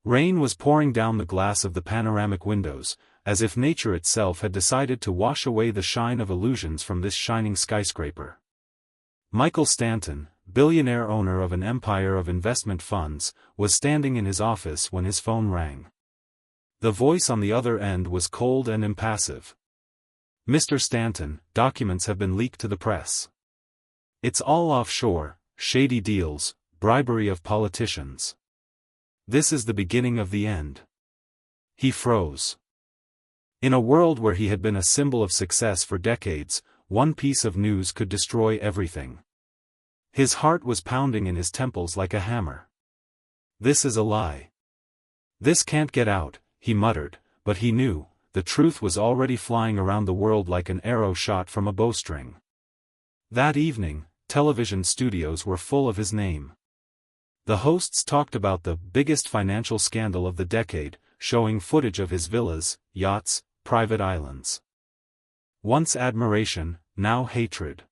Rain was pouring down the glass of the panoramic windows, as if nature itself had decided to wash away the shine of illusions from this shining skyscraper. Michael Stanton, billionaire owner of an empire of investment funds, was standing in his office when his phone rang. The voice on the other end was cold and impassive. "Mr. Stanton, documents have been leaked to the press. It's all offshore, shady deals, bribery of politicians. This is the beginning of the end." He froze. In a world where he had been a symbol of success for decades, one piece of news could destroy everything. His heart was pounding in his temples like a hammer. "This is a lie. This can't get out," he muttered, but he knew, the truth was already flying around the world like an arrow shot from a bowstring. That evening, television studios were full of his name. The hosts talked about the biggest financial scandal of the decade, showing footage of his villas, yachts, private islands. Once admiration, now hatred.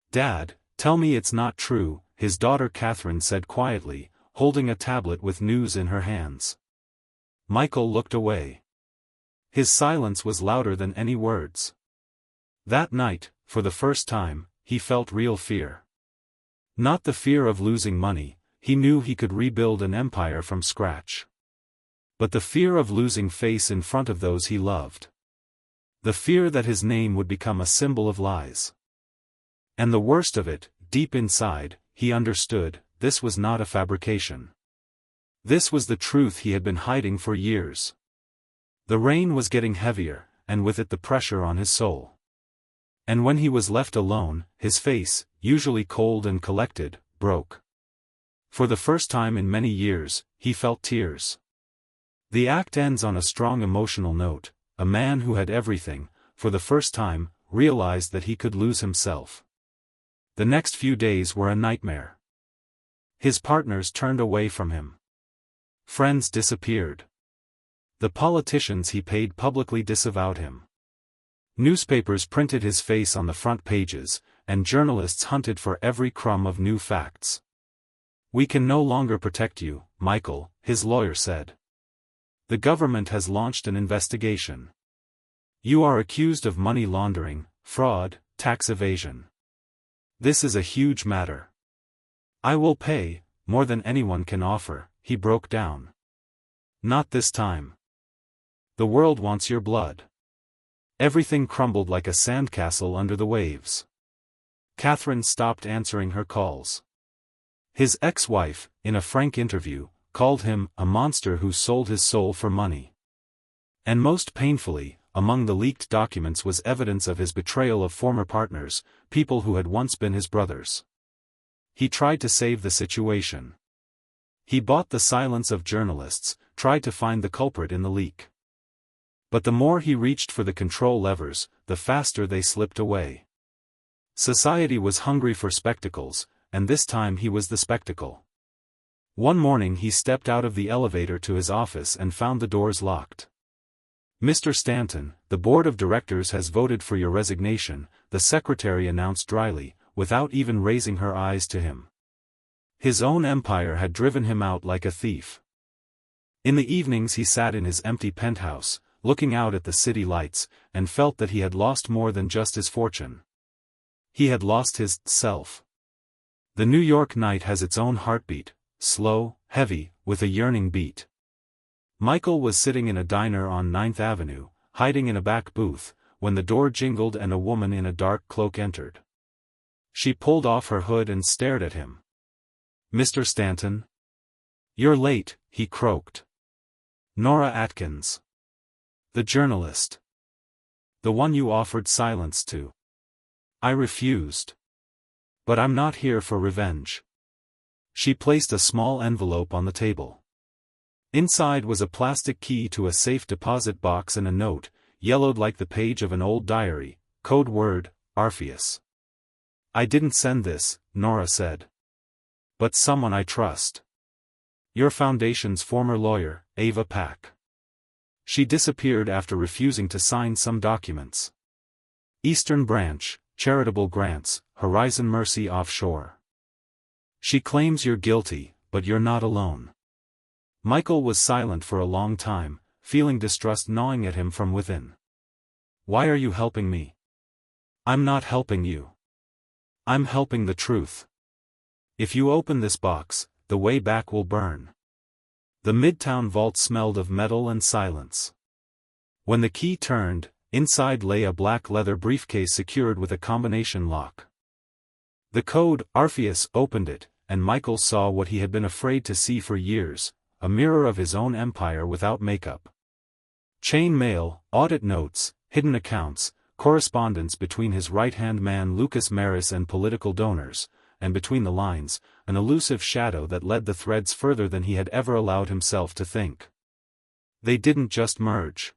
"Dad, tell me it's not true," his daughter Catherine said quietly, holding a tablet with news in her hands. Michael looked away. His silence was louder than any words. That night, for the first time, he felt real fear. Not the fear of losing money, he knew he could rebuild an empire from scratch. But the fear of losing face in front of those he loved. The fear that his name would become a symbol of lies. And the worst of it, deep inside, he understood, this was not a fabrication. This was the truth he had been hiding for years. The rain was getting heavier, and with it the pressure on his soul. And when he was left alone, his face, usually cold and collected, broke. For the first time in many years, he felt tears. The act ends on a strong emotional note. A man who had everything, for the first time, realized that he could lose himself. The next few days were a nightmare. His partners turned away from him. Friends disappeared. The politicians he paid publicly disavowed him. Newspapers printed his face on the front pages, and journalists hunted for every crumb of new facts. "We can no longer protect you, Michael," his lawyer said. "The government has launched an investigation. You are accused of money laundering, fraud, tax evasion. This is a huge matter. I will pay, more than anyone can offer," he broke down. "Not this time. The world wants your blood." Everything crumbled like a sandcastle under the waves. Catherine stopped answering her calls. His ex-wife, in a frank interview, called him a monster who sold his soul for money. And most painfully, among the leaked documents was evidence of his betrayal of former partners, people who had once been his brothers. He tried to save the situation. He bought the silence of journalists, tried to find the culprit in the leak. But the more he reached for the control levers, the faster they slipped away. Society was hungry for spectacles, and this time he was the spectacle. One morning he stepped out of the elevator to his office and found the doors locked. "Mr. Stanton, the board of directors has voted for your resignation," the secretary announced dryly, without even raising her eyes to him. His own empire had driven him out like a thief. In the evenings he sat in his empty penthouse, looking out at the city lights, and felt that he had lost more than just his fortune. He had lost his self. The New York night has its own heartbeat, slow, heavy, with a yearning beat. Michael was sitting in a diner on 9th Avenue, hiding in a back booth, when the door jingled and a woman in a dark cloak entered. She pulled off her hood and stared at him. "Mr. Stanton?" "You're late," he croaked. "Nora Atkins. The journalist. The one you offered silence to. I refused. But I'm not here for revenge." She placed a small envelope on the table. Inside was a plastic key to a safe deposit box and a note, yellowed like the page of an old diary, code word, Orpheus. "I didn't send this," Nora said. "But someone I trust. Your foundation's former lawyer, Ava Pack. She disappeared after refusing to sign some documents. Eastern Branch, charitable grants, Horizon Mercy offshore. She claims you're guilty, but you're not alone. Michael was silent for a long time, feeling distrust gnawing at him from within. Why are you helping me? I'm not helping you. I'm helping the truth. If you open this box, the way back will burn. The Midtown vault smelled of metal and silence. When the key turned, inside lay a black leather briefcase secured with a combination lock. The code, Orpheus, opened it, and Michael saw what he had been afraid to see for years, a mirror of his own empire without makeup. Chain mail, audit notes, hidden accounts, correspondence between his right-hand man Lucas Maris and political donors, and between the lines, an elusive shadow that led the threads further than he had ever allowed himself to think. They didn't just merge.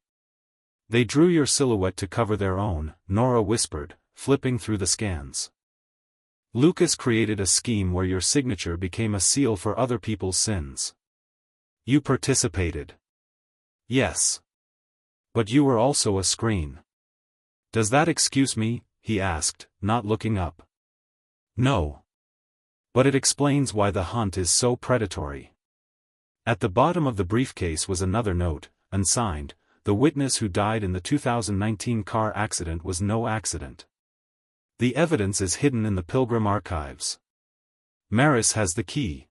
They drew your silhouette to cover their own, Nora whispered, flipping through the scans. Lucas created a scheme where your signature became a seal for other people's sins. You participated. Yes. But you were also a screen. Does that excuse me? He asked, not looking up. No. But it explains why the hunt is so predatory. At the bottom of the briefcase was another note, unsigned. The witness who died in the 2019 car accident was no accident. The evidence is hidden in the Pilgrim archives. Maris has the key.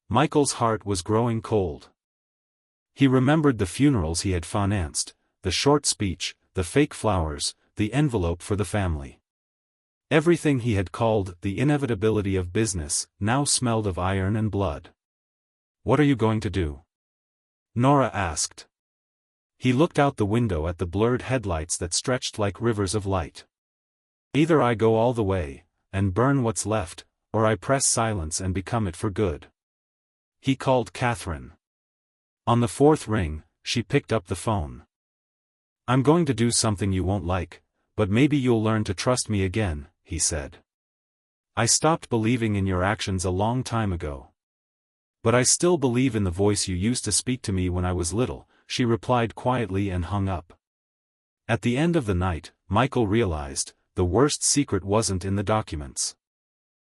Michael's heart was growing cold. He remembered the funerals he had financed, the short speech, the fake flowers, the envelope for the family. Everything he had called the inevitability of business now smelled of iron and blood. What are you going to do? Nora asked. He looked out the window at the blurred headlights that stretched like rivers of light. Either I go all the way, and burn what's left, or I press silence and become it for good. He called Catherine. On the fourth ring, she picked up the phone. I'm going to do something you won't like, but maybe you'll learn to trust me again, he said. I stopped believing in your actions a long time ago. But I still believe in the voice you used to speak to me when I was little, she replied quietly and hung up. At the end of the night, Michael realized, the worst secret wasn't in the documents.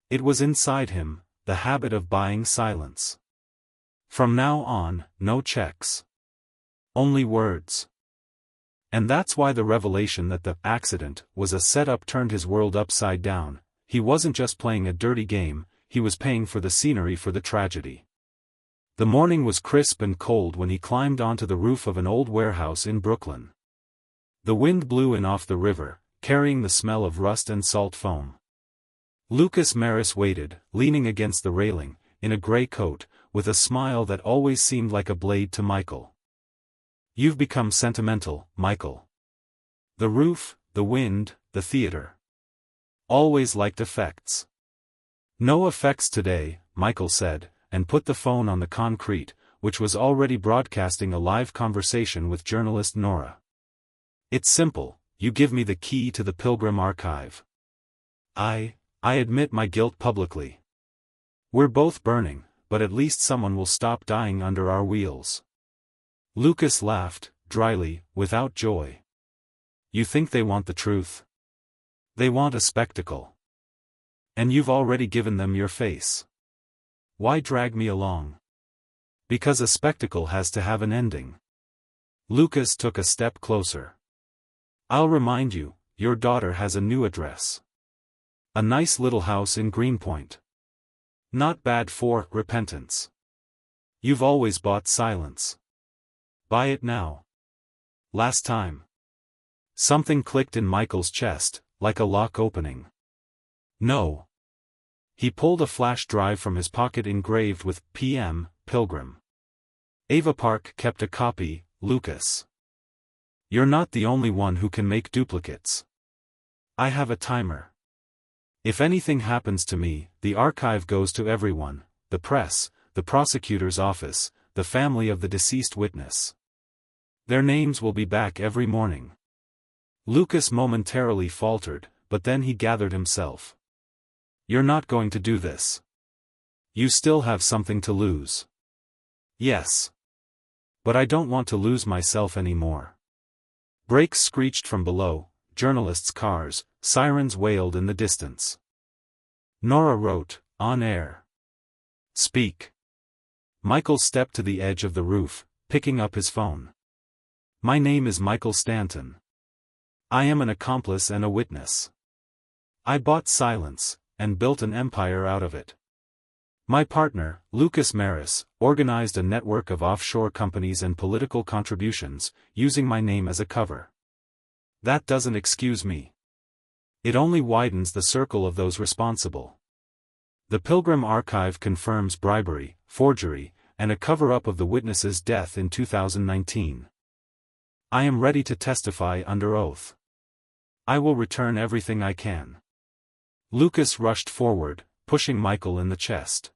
It was inside him, the habit of buying silence. From now on, no checks. Only words. And that's why the revelation that the accident was a setup turned his world upside down. He wasn't just playing a dirty game, he was paying for the scenery for the tragedy. The morning was crisp and cold when he climbed onto the roof of an old warehouse in Brooklyn. The wind blew in off the river, carrying the smell of rust and salt foam. Lucas Maris waited, leaning against the railing, in a gray coat, with a smile that always seemed like a blade to Michael. You've become sentimental, Michael. The roof, the wind, the theater. Always liked effects. No effects today, Michael said, and put the phone on the concrete, which was already broadcasting a live conversation with journalist Nora. It's simple, you give me the key to the Pilgrim archive. I admit my guilt publicly. We're both burning, but at least someone will stop dying under our wheels. Lucas laughed, dryly, without joy. You think they want the truth? They want a spectacle. And you've already given them your face. Why drag me along? Because a spectacle has to have an ending. Lucas took a step closer. I'll remind you, your daughter has a new address. A nice little house in Greenpoint. Not bad for repentance. You've always bought silence. Buy it now. Last time. Something clicked in Michael's chest, like a lock opening. No. He pulled a flash drive from his pocket engraved with PM, Pilgrim. Ava Park kept a copy, Lucas. You're not the only one who can make duplicates. I have a timer. If anything happens to me, the archive goes to everyone, the press, the prosecutor's office, the family of the deceased witness. Their names will be back every morning. Lucas momentarily faltered, but then he gathered himself. You're not going to do this. You still have something to lose. Yes. But I don't want to lose myself anymore. Brakes screeched from below, journalists' cars, sirens wailed in the distance. Nora wrote, on air. Speak. Michael stepped to the edge of the roof, picking up his phone. My name is Michael Stanton. I am an accomplice and a witness. I bought silence, and built an empire out of it. My partner, Lucas Maris, organized a network of offshore companies and political contributions, using my name as a cover. That doesn't excuse me. It only widens the circle of those responsible. The Pilgrim Archive confirms bribery, forgery, and a cover-up of the witness's death in 2019. I am ready to testify under oath. I will return everything I can. Lucas rushed forward, pushing Michael in the chest.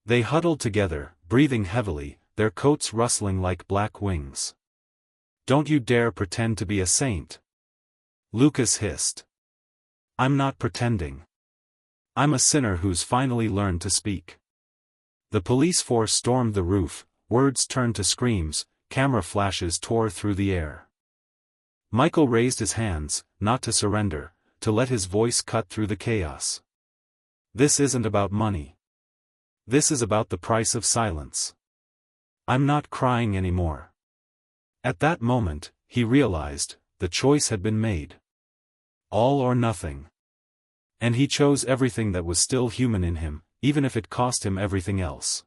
They huddled together, breathing heavily, their coats rustling like black wings. Don't you dare pretend to be a saint. Lucas hissed. I'm not pretending. I'm a sinner who's finally learned to speak. The police force stormed the roof, words turned to screams, camera flashes tore through the air. Michael raised his hands, not to surrender, to let his voice cut through the chaos. This isn't about money. This is about the price of silence. I'm not crying anymore. At that moment, he realized, the choice had been made. All or nothing. And he chose everything that was still human in him, even if it cost him everything else.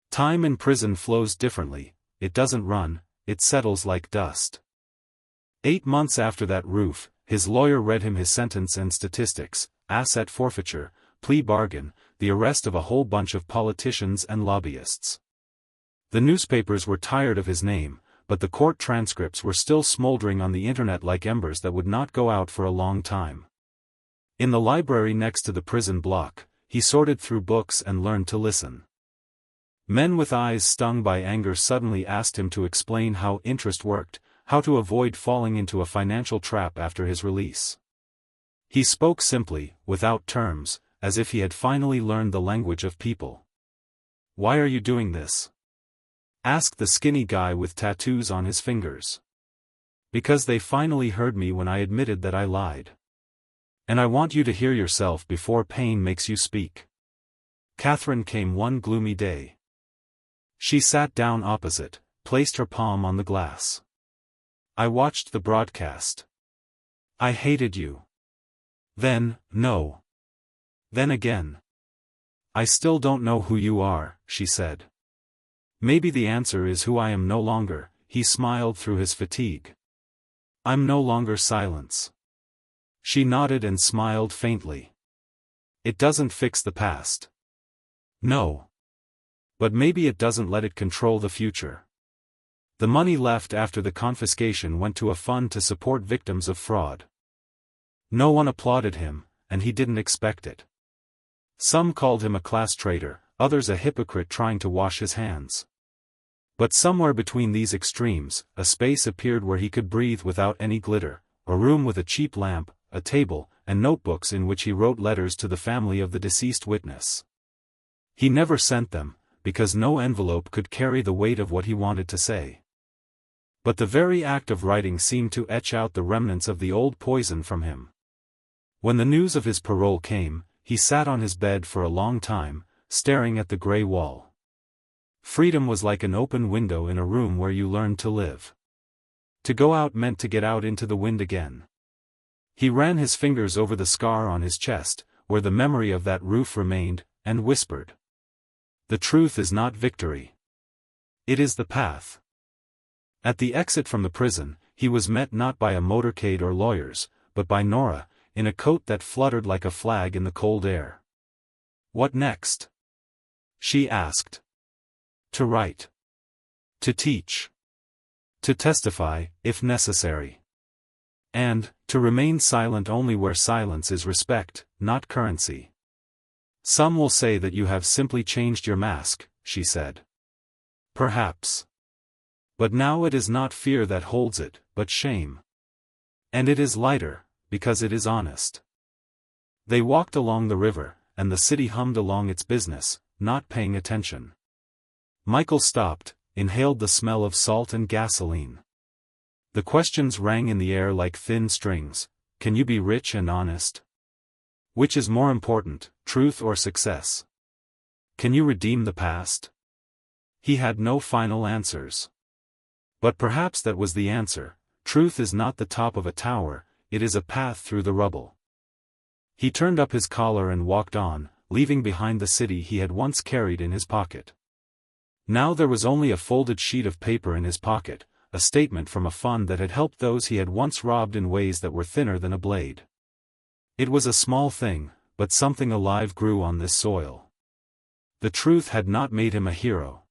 Time in prison flows differently, it doesn't run, it settles like dust. 8 months after that roof, his lawyer read him his sentence and statistics, asset forfeiture, plea bargain, the arrest of a whole bunch of politicians and lobbyists. The newspapers were tired of his name, but the court transcripts were still smoldering on the internet like embers that would not go out for a long time. In the library next to the prison block, he sorted through books and learned to listen. Men with eyes stung by anger suddenly asked him to explain how interest worked, how to avoid falling into a financial trap after his release. He spoke simply, without terms, as if he had finally learned the language of people. Why are you doing this? Asked the skinny guy with tattoos on his fingers. Because they finally heard me when I admitted that I lied. And I want you to hear yourself before pain makes you speak. Catherine came one gloomy day. She sat down opposite, placed her palm on the glass. I watched the broadcast. I hated you. Then, no. Then again. I still don't know who you are, she said. Maybe the answer is who I am no longer, he smiled through his fatigue. I'm no longer silence. She nodded and smiled faintly. It doesn't fix the past. No. But maybe it doesn't let it control the future. The money left after the confiscation went to a fund to support victims of fraud. No one applauded him, and he didn't expect it. Some called him a class traitor, others a hypocrite trying to wash his hands. But somewhere between these extremes, a space appeared where he could breathe without any glitter, a room with a cheap lamp, a table, and notebooks in which he wrote letters to the family of the deceased witness. He never sent them, because no envelope could carry the weight of what he wanted to say. But the very act of writing seemed to etch out the remnants of the old poison from him. When the news of his parole came, he sat on his bed for a long time, staring at the gray wall. Freedom was like an open window in a room where you learned to live. To go out meant to get out into the wind again. He ran his fingers over the scar on his chest, where the memory of that roof remained, and whispered. The truth is not victory. It is the path. At the exit from the prison, he was met not by a motorcade or lawyers, but by Nora, in a coat that fluttered like a flag in the cold air. What next? She asked. To write. To teach. To testify, if necessary. And, to remain silent only where silence is respect, not currency. Some will say that you have simply changed your mask, she said. Perhaps. But now it is not fear that holds it, but shame. And it is lighter, because it is honest. They walked along the river, and the city hummed along its business, not paying attention. Michael stopped, inhaled the smell of salt and gasoline. The questions rang in the air like thin strings. Can you be rich and honest? Which is more important, truth or success? Can you redeem the past? He had no final answers. But perhaps that was the answer: truth is not the top of a tower, it is a path through the rubble. He turned up his collar and walked on, leaving behind the city he had once carried in his pocket. Now there was only a folded sheet of paper in his pocket, a statement from a fund that had helped those he had once robbed in ways that were thinner than a blade. It was a small thing, but something alive grew on this soil. The truth had not made him a hero.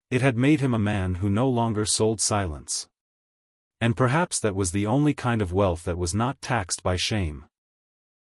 It had made him a man who no longer sold silence. And perhaps that was the only kind of wealth that was not taxed by shame.